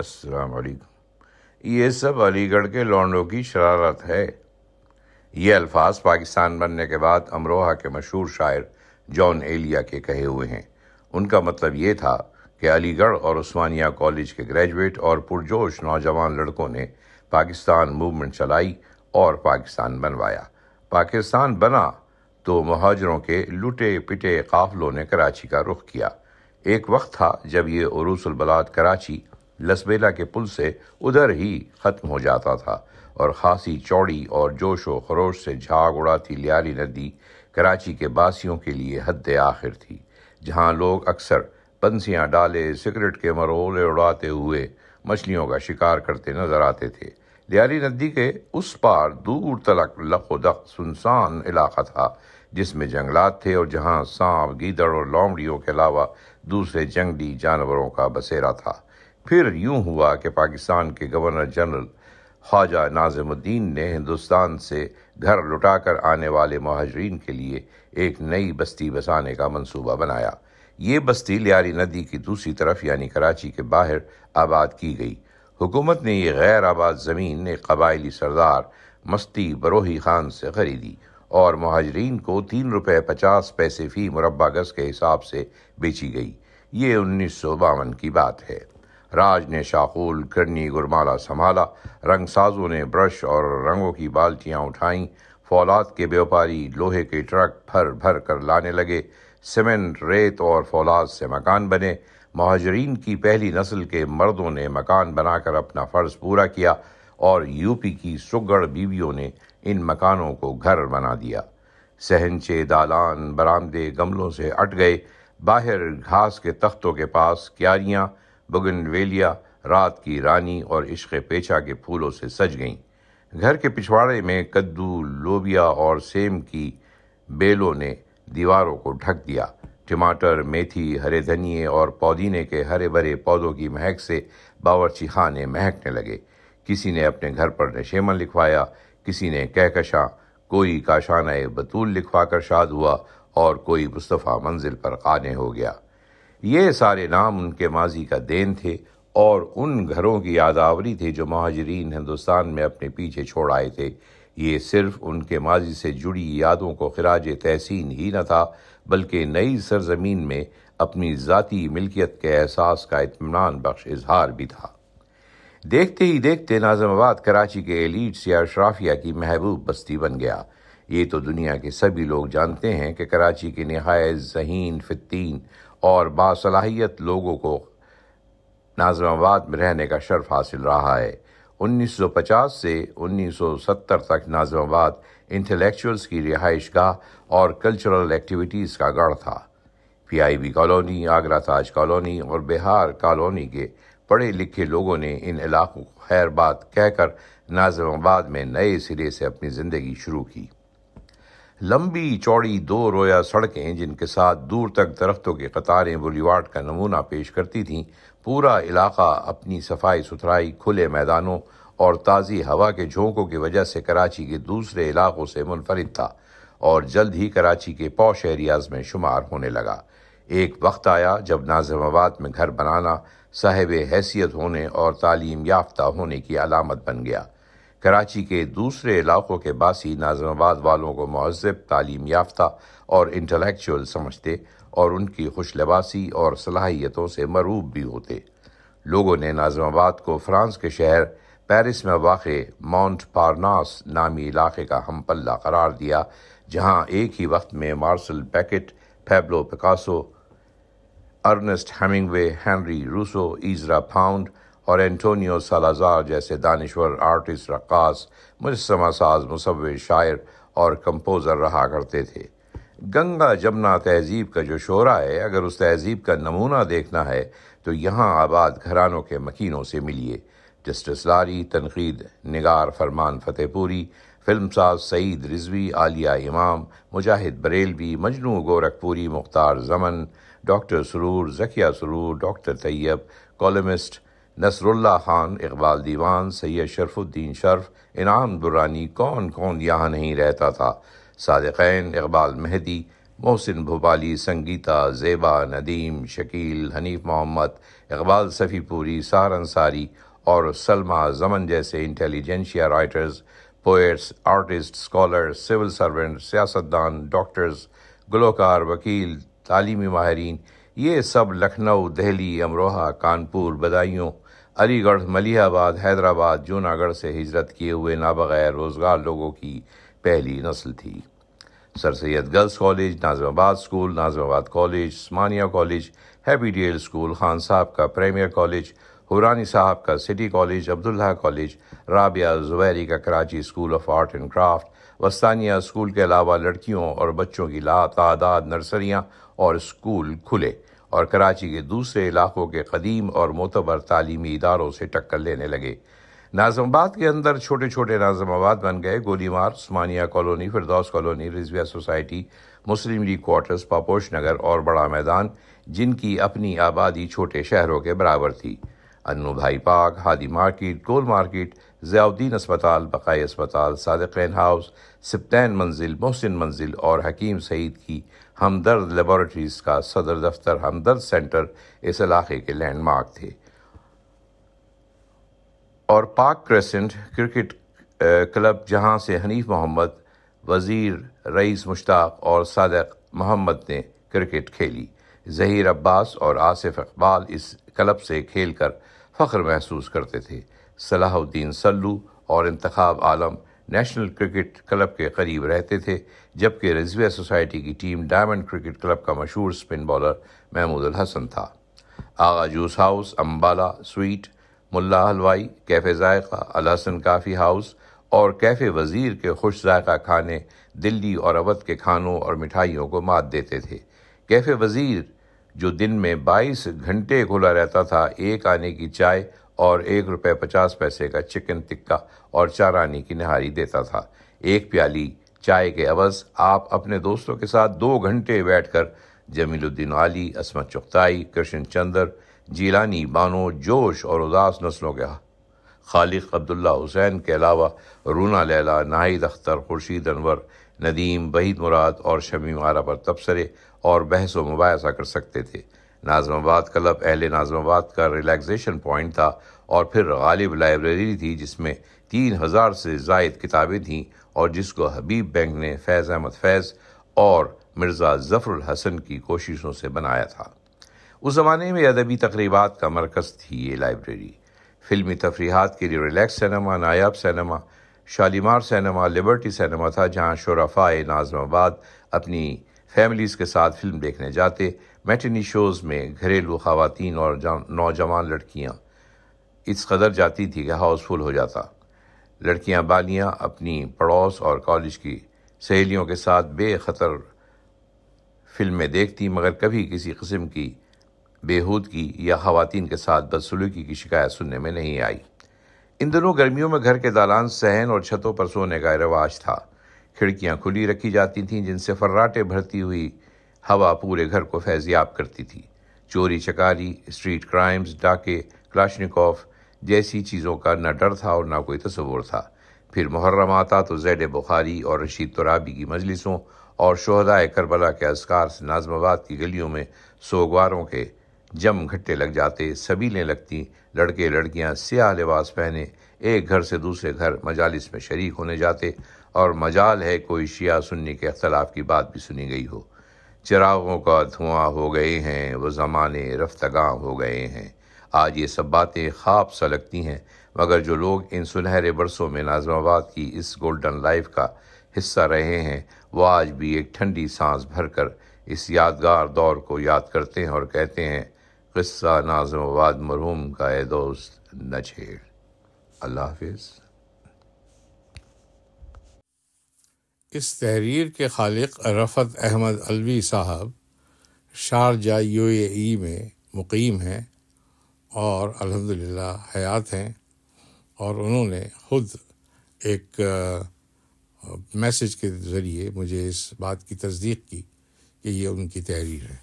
السلام علیکم۔ یہ سب علی گڑھ کے لونڈوں کی شرارت ہے۔ یہ الفاظ پاکستان بننے کے بعد امروہہ کے مشہور شاعر جان ایلیا کے کہے ہوئے ہیں۔ ان کا مطلب یہ تھا کہ علی گڑھ اور عثمانیہ کالج کے گریجویٹ اور پرجوش نوجوان لڑکوں نے پاکستان موومنٹ چلائی اور پاکستان بنوایا۔ پاکستان بنا تو مہاجروں کے لٹے پٹے قافلوں نے کراچی کا رخ کیا۔ ایک وقت تھا جب یہ عروس البلاد کراچی لسبیلا کے پل سے ادھر ہی ختم ہو جاتا تھا اور خاصی چوڑی اور جوش و خروش سے جھاگ اڑاتی لیاری ندی کراچی کے باسیوں کے لیے حد آخر تھی، جہاں لوگ اکثر پنسیاں ڈالے سگریٹ کے مرغولے اڑاتے ہوئے مچھلیوں کا شکار کرتے نظر آتے تھے۔ لیاری ندی کے اس پار دور تلک لق و دق سنسان علاقہ تھا، جس میں جنگلات تھے اور جہاں سانپ، گیدڑ اور لومڑیوں کے علاوہ دوسرے جنگلی جانوروں کا بسیرا تھا۔ پھر یوں ہوا کہ پاکستان کے گورنر جنرل خواجہ ناظم الدین نے ہندوستان سے گھر لٹا کر آنے والے مہاجرین کے لیے ایک نئی بستی بسانے کا منصوبہ بنایا۔ یہ بستی لیاری ندی کی دوسری طرف یعنی کراچی کے باہر آباد کی گئی۔ حکومت نے یہ غیر آباد زمین ایک قبائلی سردار مستی بروہی خان سے خریدی اور مہاجرین کو 3 روپے 50 پیسے فی مربع گز کے حساب سے بیچی گئی۔ یہ 1952 کی بات ہے۔ راج نے شاقول کرنی گرمالا سنبھالا، رنگ سازوں نے برش اور رنگوں کی بالٹیاں اٹھائیں، فولاد کے بیوپاری لوہے کے ٹرک بھر بھر کر لانے لگے، سیمنٹ، ریت اور فولاد سے مکان بنے۔ مہاجرین کی پہلی نسل کے مردوں نے مکان بنا کر اپنا فرض پورا کیا اور یو پی کی سگڑ بیویوں نے ان مکانوں کو گھر بنا دیا۔ صحنچے، دالان، برآمدے گملوں سے اٹ گئے، باہر گھاس کے تختوں کے پاس کیاریاں بوگنویلیا، رات کی رانی اور عشق پیچا کے پھولوں سے سج گئیں۔ گھر کے پچھواڑے میں کدو، لوبیا اور سیم کی بیلوں نے دیواروں کو ڈھک دیا۔ ٹماٹر، میتھی، ہرے دھنیے اور پودینے کے ہرے بھرے پودوں کی مہک سے باورچی خانے مہکنے لگے۔ کسی نے اپنے گھر پر نشیمن لکھوایا، کسی نے کہکشاں، کوئی کاشانہ بطول لکھوا کر شاد ہوا اور کوئی مصطفیٰ منزل پر قانع ہو گیا۔ یہ سارے نام ان کے ماضی کا دین تھے اور ان گھروں کی یادآوری تھے جو مہاجرین ہندوستان میں اپنے پیچھے چھوڑ آئے تھے۔ یہ صرف ان کے ماضی سے جڑی یادوں کو خراج تحسین ہی نہ تھا، بلکہ نئی سرزمین میں اپنی ذاتی ملکیت کے احساس کا اطمینان بخش اظہار بھی تھا۔ دیکھتے ہی دیکھتے ناظم آباد کراچی کے ایلیٹس یا اشرافیہ کی محبوب بستی بن گیا۔ یہ تو دنیا کے سبھی لوگ جانتے ہیں کہ کراچی کے نہایت ذہین، فتین اور باصلاحیت لوگوں کو ناظم آباد میں رہنے کا شرف حاصل رہا ہے۔ 1950 سے 1970 تک ناظم آباد انٹلیکچوئلز کی رہائش گاہ اور کلچرل ایکٹیویٹیز کا گڑھ تھا۔ P I B colony, Agra Taj colony اور بہار کالونی کے پڑھے لکھے لوگوں نے ان علاقوں کو خیر بات کہہ کر ناظم آباد میں نئے سرے سے اپنی زندگی شروع کی۔ لمبی چوڑی 2 رویا سڑکیں جن کے ساتھ دور تک درختوں کی قطاریں بولیوارڈ کا نمونہ پیش کرتی تھیں، پورا علاقہ اپنی صفائی ستھرائی، کھلے میدانوں اور تازی ہوا کے جھونکوں کی وجہ سے کراچی کے دوسرے علاقوں سے منفرد تھا اور جلد ہی کراچی کے پوش ایریاز میں شمار ہونے لگا۔ ایک وقت آیا جب ناظم آباد میں گھر بنانا صاحب حیثیت ہونے اور تعلیم یافتہ ہونے کی علامت بن گیا۔ کراچی کے دوسرے علاقوں کے باسی ناظم آباد والوں کو مہذب، تعلیم یافتہ اور انٹلیکچوئل سمجھتے اور ان کی خوش لباسی اور صلاحیتوں سے مرعوب بھی ہوتے۔ لوگوں نے ناظم آباد کو فرانس کے شہر پیرس میں واقع مونٹ پارناس نامی علاقے کا ہم پلہ قرار دیا، جہاں ایک ہی وقت میں Marcel Beckett, Pablo Picasso, Ernest Hemingway, Henri Rousseau, Ezra Pound اور اینٹونیو سالازار جیسے دانشور، آرٹسٹ، رقاص، مجسمہ ساز، مصور، شاعر اور کمپوزر رہا کرتے تھے۔ گنگا جمنا تہذیب کا جو شعرا ہے، اگر اس تہذیب کا نمونہ دیکھنا ہے تو یہاں آباد گھرانوں کے مکینوں سے ملیے۔ جسٹس لاری، تنقید نگار فرمان فتح پوری، فلم ساز سعید رضوی، عالیہ امام، مجاہد بریلوی، مجنوں گورکھپوری، مختار زمن، ڈاکٹر سرور، ذکیہ سرور، ڈاکٹر طیب، کالمسٹ نصر اللہ خان، اقبال دیوان، سید شرف الدین شرف، انعام درانی، کون کون یہاں نہیں رہتا تھا، صادقین، اقبال مہدی، محسن بھوپالی، سنگیتا، زیبا، ندیم، شکیل، حنیف محمد، اقبال صفی پوری، سحر انصاری اور سلمہ زمن جیسے intelligentsia writers, poets, artist, scholar, civil servant, سیاستدان، ڈاکٹرز، گلوکار، وکیل، تعلیمی ماہرین، یہ سب لکھنؤ، دہلی، امروہہ، کانپور، بدایوں، علی گڑھ، ملیح آباد، حیدرآباد، جوناگڑھ سے ہجرت کیے ہوئے نابغیر روزگار لوگوں کی پہلی نسل تھی۔ سر سید گرلز کالج، ناظم آباد school, Nazimabad college, Usmania college, happy dale school, Khan Sahib کا پریمیئر کالج، حورانی صاحب کا city college, Abdullah college, Rabia Zubairi کا Karachi school of art and craft, Wustania school کے علاوہ لڑکیوں اور بچوں کی لاتعداد نرسریاں اور اسکول کھلے اور کراچی کے دوسرے علاقوں کے قدیم اور معتبر تعلیمی اداروں سے ٹکر لینے لگے۔ ناظم آباد کے اندر چھوٹے چھوٹے ناظم آباد بن گئے: Goli Mar, Usmania colony, Firdous colony, Rizvia society, Muslim League quarters, Paposh Nagar اور بڑا میدان، جن کی اپنی آبادی چھوٹے شہروں کے برابر تھی۔ انو بھائی پارک، ہادی مارکیٹ، گول مارکیٹ، ضیاء الدین اسپتال، بقائی اسپتال، صادقین ہاؤس، سبطین منزل، محسن منزل اور حکیم سعید کی ہمدرد لیبارٹریز کا صدر دفتر ہمدرد سینٹر اس علاقے کے لینڈ مارک تھے، اور پارک کریسنٹ کرکٹ کلب جہاں سے حنیف محمد، وزیر رئیس مشتاق اور صادق محمد نے کرکٹ کھیلی۔ ظہیر عباس اور آصف اقبال اس کلب سے کھیل کر فخر محسوس کرتے تھے۔ صلاح الدین سلو اور انتخاب عالم نیشنل کرکٹ کلب کے قریب رہتے تھے، جبکہ رضویہ سوسائٹی کی ٹیم ڈائمنڈ کرکٹ کلب کا مشہور سپن بالر محمود الحسن تھا۔ آغا جوس ہاؤس، امبالہ سویٹ، ملا حلوائی، کیفے ذائقہ، الحسن کافی ہاؤس اور کیفے وزیر کے خوش ذائقہ کھانے دلی اور اودھ کے کھانوں اور مٹھائیوں کو مات دیتے تھے۔ کیفے وزیر، جو دن میں 22 گھنٹے کھلا رہتا تھا، ایک آنے کی چائے اور ₹1.50 کا چکن ٹکا اور 4 آنے کی نہاری دیتا تھا۔ ایک پیالی چائے کے عوض آپ اپنے دوستوں کے ساتھ 2 گھنٹے بیٹھ کر جمیل الدین عالی، عصمت چغتائی، کرشن چندر، جیلانی، بانو، جوش اور اداس نسلوں کے خالق عبداللہ حسین کے علاوہ رونا لیلا، ناہید اختر، خورشید انور، ندیم، وحید مراد اور شمیم آرا پر تبصرے اور بحث و مباحثہ کر سکتے تھے۔ ناظم آباد کلب اہل ناظم آباد کا ریلیکسیشن پوائنٹ تھا، اور پھر غالب لائبریری تھی جس میں 3000 سے زائد کتابیں تھیں اور جس کو حبیب بینک نے فیض احمد فیض اور مرزا ظفر الحسن کی کوششوں سے بنایا تھا۔ اس زمانے میں ادبی تقریبات کا مرکز تھی یہ لائبریری۔ فلمی تفریحات کے لیے ریلیکس سینما، نایاب cinema, Shalimar cinema, Liberty cinema تھا، جہاں شرفائے ناظم آباد اپنی فیملیز کے ساتھ فلم دیکھنے جاتے۔ میٹنی شوز میں گھریلو خواتین اور نوجوان لڑکیاں اس قدر جاتی تھی کہ ہاؤس فل ہو جاتا۔ لڑکیاں بالیاں اپنی پڑوس اور کالج کی سہیلیوں کے ساتھ بے خطر فلمیں دیکھتی، مگر کبھی کسی قسم کی بےہودگی یا خواتین کے ساتھ بدسلوکی کی شکایت سننے میں نہیں آئی۔ ان دنوں گرمیوں میں گھر کے دالان، صحن اور چھتوں پر سونے کا رواج تھا۔ کھڑکیاں کھلی رکھی جاتی تھیں جن سے فراٹے بھرتی ہوئی ہوا پورے گھر کو فیضیاب کرتی تھی۔ چوری چکاری، اسٹریٹ کرائمز، ڈاکے، کلاشنکوف جیسی چیزوں کا نہ ڈر تھا اور نہ کوئی تصور تھا۔ پھر محرم آتا تو زید بخاری اور رشید ترابی کی مجلسوں اور شہدائے کربلا کے اذکار سے ناظم آباد کی گلیوں میں سوگواروں کے جم گھٹے لگ جاتے، سبیلیں لگتیں، لڑکے لڑکیاں سیاہ لباس پہنے ایک گھر سے دوسرے گھر مجالس میں شریک ہونے جاتے، اور مجال ہے کوئی شیعہ سنی کے اختلاف کی بات بھی سنی گئی ہو۔ چراغوں کا دھواں ہو گئے ہیں، وہ زمانے رفتگاں ہو گئے ہیں۔ آج یہ سب باتیں خواب سا لگتی ہیں، مگر جو لوگ ان سنہرے برسوں میں ناظم آباد کی اس گولڈن لائف کا حصہ رہے ہیں، وہ آج بھی ایک ٹھنڈی سانس بھر کر اس یادگار دور کو یاد کرتے ہیں اور کہتے ہیں، قصہ ناظم آباد مرحوم کا اے دوست نہ چھیڑ۔ اللہ حافظ۔ اس تحریر کے خالق رفعت احمد علوی صاحب شارجہ UAE میں مقیم ہیں اور الحمدللہ حیات ہیں، اور انہوں نے خود ایک میسج کے ذریعے مجھے اس بات کی تصدیق کی کہ یہ ان کی تحریر ہے۔